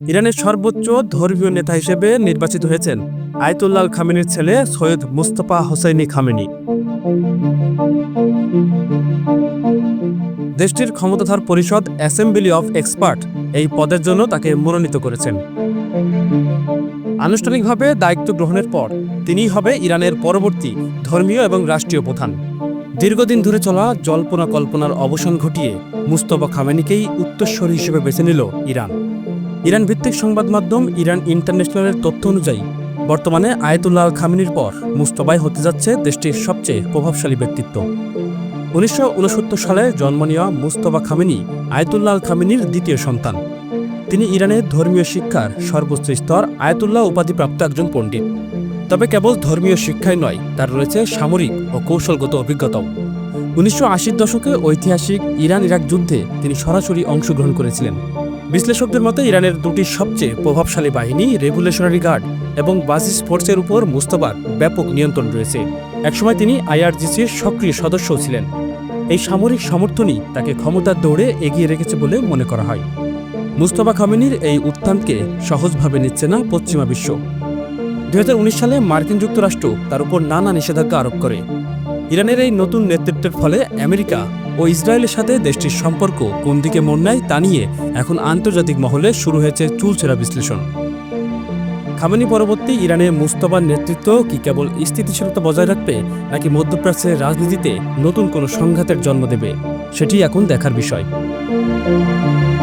ইরানের সর্বোচ্চ ধর্মীয় নেতা হিসেবে নির্বাচিত হয়েছেন আয়াতুল্লাহ খামেনির ছেলে সৈয়দ মুস্তফা হোসাইনি খামেনি। দেশটির ক্ষমতাধর পরিষদ অ্যাসেম্বলি অফ এক্সপার্ট এই পদের জন্য তাকে মনোনীত করেছেন। আনুষ্ঠানিকভাবে দায়িত্ব গ্রহণের পর তিনিই হবে ইরানের পরবর্তী ধর্মীয় এবং রাষ্ট্রীয় প্রধান। দীর্ঘদিন ধরে চলা জল্পনা কল্পনার অবসান ঘটিয়ে মুস্তফা খামেনিকেই উত্তরসূরি হিসেবে বেছে নিল ইরান। ইরান ভিত্তিক সংবাদ মাধ্যম ইরান ইন্টারন্যাশনালের তথ্য অনুযায়ী বর্তমানে আয়াতুল্লাহ খামেনির পর মুস্তফাই হতে যাচ্ছে দেশটির সবচেয়ে প্রভাবশালী ব্যক্তিত্ব। 1969 সালে জন্ম নেওয়া মুস্তফা খামেনি আয়াতুল্লাহ খামেনির দ্বিতীয় সন্তান। তিনি ইরানের ধর্মীয় শিক্ষার সর্বোচ্চ স্তর আয়াতুল্লাহ উপাধিপ্রাপ্ত একজন পণ্ডিত। তবে কেবল ধর্মীয় শিক্ষাই নয়, তার রয়েছে সামরিক ও কৌশলগত অভিজ্ঞতাও। 1980-র দশকে ঐতিহাসিক ইরান ইরাক যুদ্ধে তিনি সরাসরি অংশগ্রহণ করেছিলেন। বিশ্লেষকদের মতে ইরানের দুটি সবচেয়ে প্রভাবশালী বাহিনী রেভলিউশনারি গার্ড এবং বাসিস ফোর্সের উপর মুস্তফার ব্যাপক নিয়ন্ত্রণ রয়েছে। একসময় তিনি আইআরজিসির সক্রিয় সদস্যও ছিলেন। এই সামরিক সমর্থনই তাকে ক্ষমতার দৌড়ে এগিয়ে রেখেছে বলে মনে করা হয়। মুস্তফা খামেনির এই উত্থানকে সহজভাবে নিচ্ছে না পশ্চিমা বিশ্ব। 2019 সালে মার্কিন যুক্তরাষ্ট্র তার উপর নানা নিষেধাজ্ঞা আরোপ করে। ইরানের এই নতুন নেতৃত্বের ফলে আমেরিকা ও ইসরায়েলের সাথে দেশটির সম্পর্ক কোন দিকে মোড় নেয় তা নিয়ে এখন আন্তর্জাতিক মহলে শুরু হয়েছে চুলচেরা বিশ্লেষণ। খামেনি পরবর্তী ইরানের মুস্তফার নেতৃত্ব কি কেবল স্থিতিশীলতা বজায় রাখবে, নাকি মধ্যপ্রাচ্যের রাজনীতিতে নতুন কোনো সংঘাতের জন্ম দেবে, সেটি এখন দেখার বিষয়।